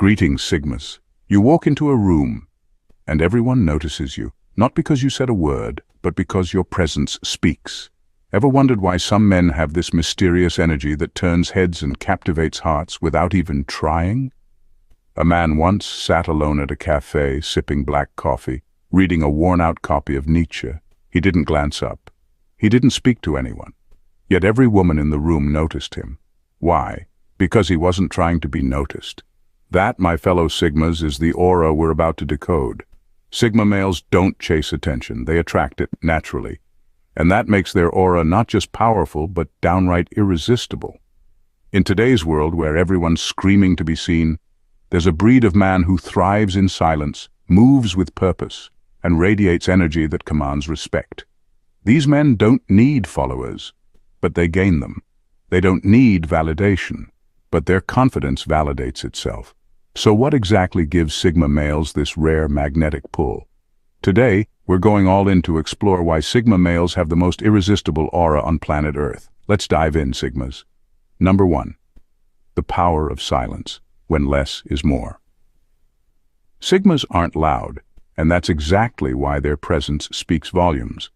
Greetings, Sigmas. You walk into a room, and everyone notices you, not because you said a word, but because your presence speaks. Ever wondered why some men have this mysterious energy that turns heads and captivates hearts without even trying? A man once sat alone at a cafe, sipping black coffee, reading a worn-out copy of Nietzsche. He didn't glance up. He didn't speak to anyone. Yet every woman in the room noticed him. Why? Because he wasn't trying to be noticed. That, my fellow Sigmas, is the aura we're about to decode. Sigma males don't chase attention, they attract it naturally. And that makes their aura not just powerful, but downright irresistible. In today's world, where everyone's screaming to be seen, there's a breed of man who thrives in silence, moves with purpose, and radiates energy that commands respect. These men don't need followers, but they gain them. They don't need validation, but their confidence validates itself. So what exactly gives Sigma males this rare magnetic pull? Today, we're going all in to explore why Sigma males have the most irresistible aura on planet Earth. Let's dive in, Sigmas. Number 1. The power of silence, when less is more. Sigmas aren't loud, and that's exactly why their presence speaks volumes.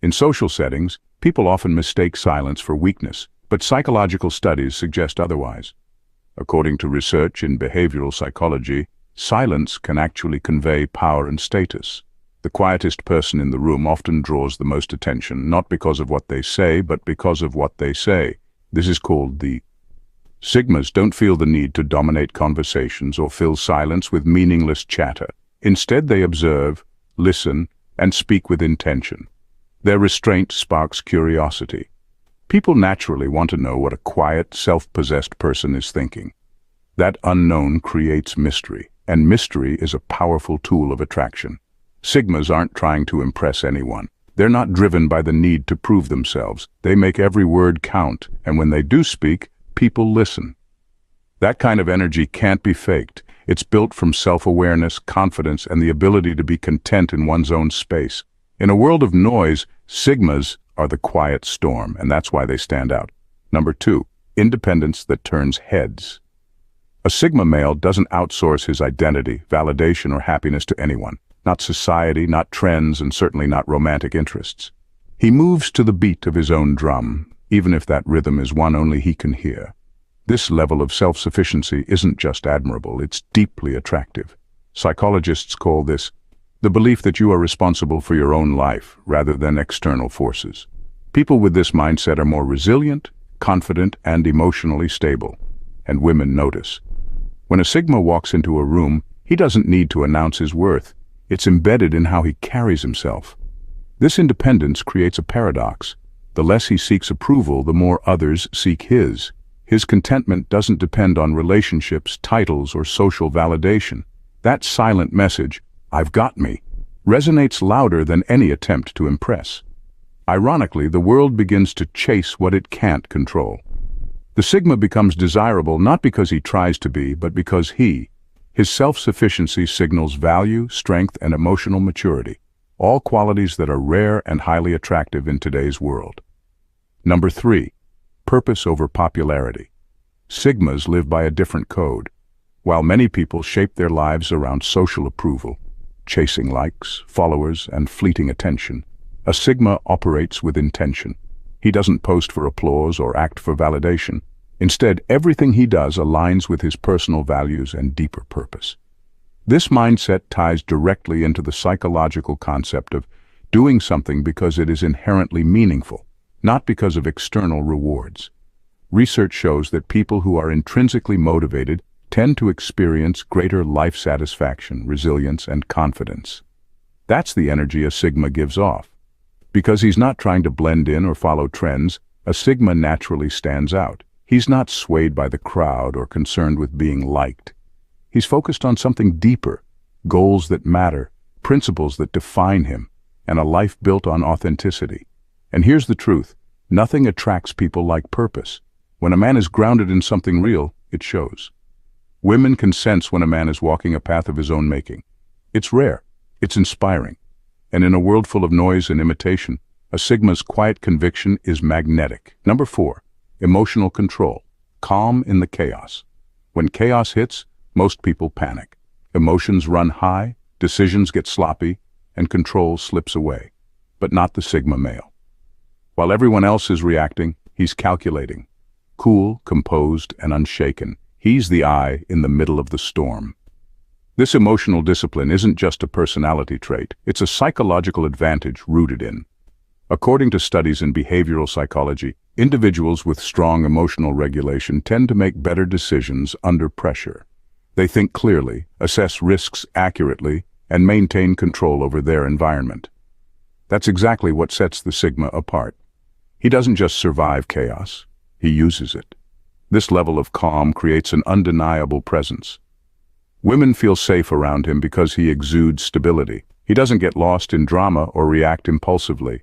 In social settings, people often mistake silence for weakness, but psychological studies suggest otherwise. According to research in behavioral psychology, silence can actually convey power and status. The quietest person in the room often draws the most attention, not because of what they say, but because of what they say. This is called the Sigmas don't feel the need to dominate conversations or fill silence with meaningless chatter. Instead, they observe, listen, and speak with intention. Their restraint sparks curiosity. People naturally want to know what a quiet, self-possessed person is thinking. That unknown creates mystery, and mystery is a powerful tool of attraction. Sigmas aren't trying to impress anyone. They're not driven by the need to prove themselves. They make every word count, and when they do speak, people listen. That kind of energy can't be faked. It's built from self-awareness, confidence, and the ability to be content in one's own space. In a world of noise, Sigmas are the quiet storm, and that's why they stand out. Number 2, independence that turns heads. A Sigma male doesn't outsource his identity, validation, or happiness to anyone. Not society, not trends, and certainly not romantic interests. He moves to the beat of his own drum, even if that rhythm is one only he can hear. This level of self-sufficiency isn't just admirable, it's deeply attractive. Psychologists call this the belief that you are responsible for your own life rather than external forces. People with this mindset are more resilient, confident, and emotionally stable. And women notice. When a Sigma walks into a room, he doesn't need to announce his worth. It's embedded in how he carries himself. This independence creates a paradox. The less he seeks approval, the more others seek his. His contentment doesn't depend on relationships, titles, or social validation. That silent message, "I've got me," resonates louder than any attempt to impress. Ironically, the world begins to chase what it can't control. The Sigma becomes desirable not because he tries to be, but because his self-sufficiency signals value, strength, and emotional maturity, all qualities that are rare and highly attractive in today's world. Number 3, purpose over popularity. Sigmas live by a different code. While many people shape their lives around social approval, chasing likes, followers, and fleeting attention, a Sigma operates with intention. He doesn't post for applause or act for validation. Instead, everything he does aligns with his personal values and deeper purpose. This mindset ties directly into the psychological concept of doing something because it is inherently meaningful, not because of external rewards. Research shows that people who are intrinsically motivated tend to experience greater life satisfaction, resilience, and confidence. That's the energy a Sigma gives off. Because he's not trying to blend in or follow trends, a Sigma naturally stands out. He's not swayed by the crowd or concerned with being liked. He's focused on something deeper, goals that matter, principles that define him, and a life built on authenticity. And here's the truth, nothing attracts people like purpose. When a man is grounded in something real, it shows. Women can sense when a man is walking a path of his own making. It's rare, it's inspiring. And in a world full of noise and imitation, a Sigma's quiet conviction is magnetic. Number 4, emotional control, calm in the chaos. When chaos hits, Most people panic. Emotions run high, decisions get sloppy, and control slips away. But not the Sigma male. While everyone else is reacting, he's calculating. Cool, composed, and unshaken. He's the eye in the middle of the storm. This emotional discipline isn't just a personality trait, it's a psychological advantage rooted in. According to studies in behavioral psychology, individuals with strong emotional regulation tend to make better decisions under pressure. They think clearly, assess risks accurately, and maintain control over their environment. That's exactly what sets the Sigma apart. He doesn't just survive chaos, he uses it. This level of calm creates an undeniable presence. Women feel safe around him because he exudes stability. He doesn't get lost in drama or react impulsively.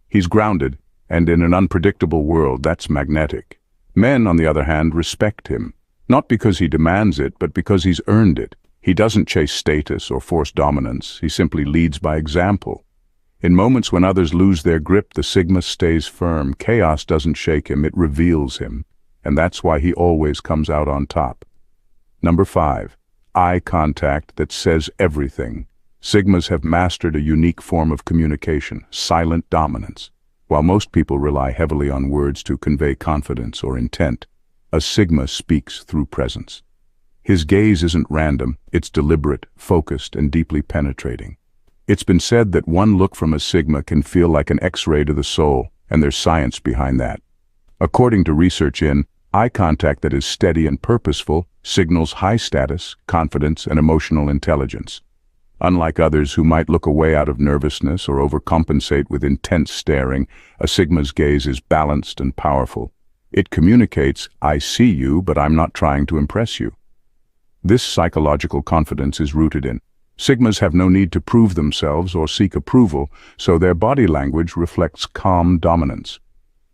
He's grounded, and in an unpredictable world, that's magnetic. Men, on the other hand, respect him. Not because he demands it, but because he's earned it. He doesn't chase status or force dominance, he simply leads by example. In moments when others lose their grip, the Sigma stays firm. Chaos doesn't shake him, it reveals him. And that's why he always comes out on top. Number 5. Eye contact that says everything. Sigmas have mastered a unique form of communication, silent dominance. While most people rely heavily on words to convey confidence or intent, a Sigma speaks through presence. His gaze isn't random, it's deliberate, focused, and deeply penetrating. It's been said that one look from a Sigma can feel like an X-ray to the soul, and there's science behind that. According to research in eye contact that is steady and purposeful signals high status, confidence, and emotional intelligence. Unlike others who might look away out of nervousness or overcompensate with intense staring, a Sigma's gaze is balanced and powerful. It communicates, I see you, but I'm not trying to impress you. This psychological confidence is rooted in Sigmas have no need to prove themselves or seek approval, so their body language reflects calm dominance.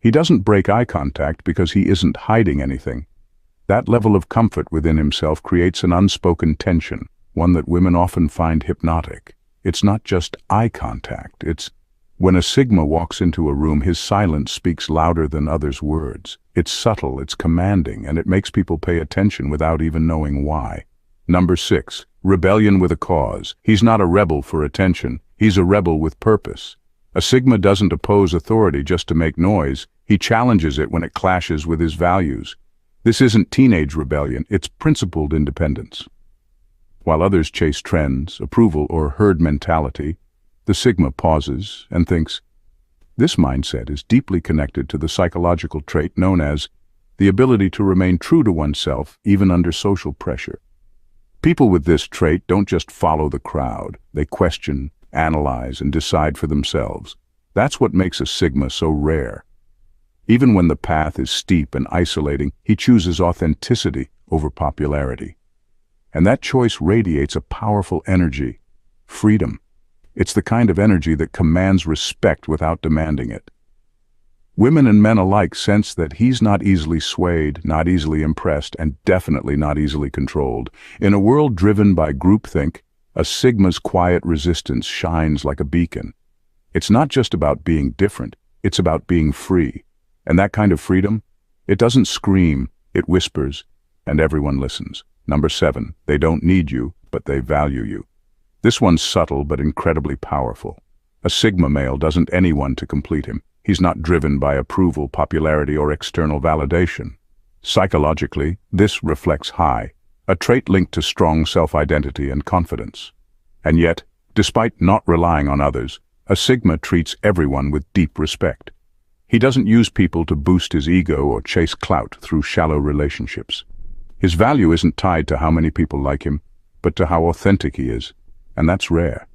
He doesn't break eye contact because he isn't hiding anything. That level of comfort within himself creates an unspoken tension, one that women often find hypnotic. It's not just eye contact, it's when a Sigma walks into a room, his silence speaks louder than others' words. It's subtle, it's commanding, and it makes people pay attention without even knowing why. Number 6. Rebellion with a cause. He's not a rebel for attention, he's a rebel with purpose. A Sigma doesn't oppose authority just to make noise, he challenges it when it clashes with his values. This isn't teenage rebellion, it's principled independence. While others chase trends, approval, or herd mentality, the Sigma pauses and thinks. This mindset is deeply connected to the psychological trait known as the ability to remain true to oneself even under social pressure. People with this trait don't just follow the crowd, they question, analyze, and decide for themselves. That's what makes a Sigma so rare. Even when the path is steep and isolating, he chooses authenticity over popularity. And that choice radiates a powerful energy, freedom. It's the kind of energy that commands respect without demanding it. Women and men alike sense that he's not easily swayed, not easily impressed, and definitely not easily controlled. In a world driven by groupthink, a Sigma's quiet resistance shines like a beacon. It's not just about being different, it's about being free. And that kind of freedom, it doesn't scream, it whispers, and everyone listens. Number 7, they don't need you, but they value you. This one's subtle but incredibly powerful. A Sigma male doesn't anyone to complete him. He's not driven by approval, popularity, or external validation. Psychologically, this reflects high, a trait linked to strong self-identity and confidence. And yet, despite not relying on others, a Sigma treats everyone with deep respect. He doesn't use people to boost his ego or chase clout through shallow relationships. His value isn't tied to how many people like him, but to how authentic he is, and that's rare.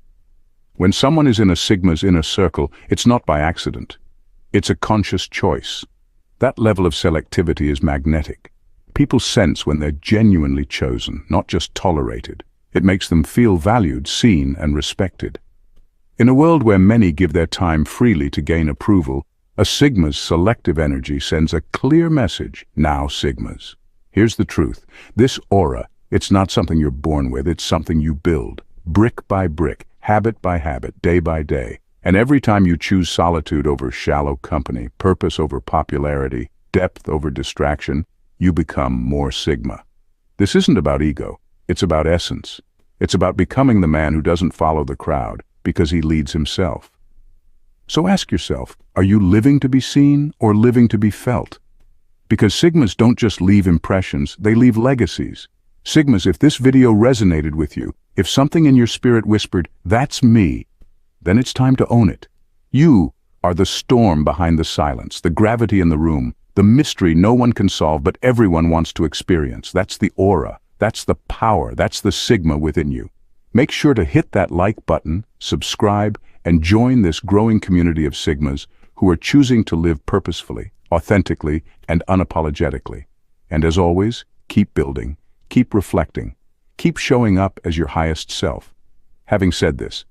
When someone is in a Sigma's inner circle, it's not by accident. It's a conscious choice. That level of selectivity is magnetic. People sense when they're genuinely chosen, not just tolerated. It makes them feel valued, seen, and respected. In a world where many give their time freely to gain approval, a Sigma's selective energy sends a clear message. Now, Sigmas. Here's the truth. This aura, it's not something you're born with, it's something you build. Brick by brick, habit by habit, day by day. And every time you choose solitude over shallow company, purpose over popularity, depth over distraction, you become more Sigma. This isn't about ego. It's about essence. It's about becoming the man who doesn't follow the crowd because he leads himself. So ask yourself, are you living to be seen or living to be felt? Because Sigmas don't just leave impressions, they leave legacies. Sigmas, if this video resonated with you, if something in your spirit whispered, "That's me," then it's time to own it. You are the storm behind the silence, the gravity in the room, the mystery no one can solve but everyone wants to experience. That's the aura, that's the power, that's the Sigma within you. Make sure to hit that like button, subscribe, and join this growing community of Sigmas who are choosing to live purposefully, authentically, and unapologetically. And as always, keep building, keep reflecting, keep showing up as your highest self. Having said this,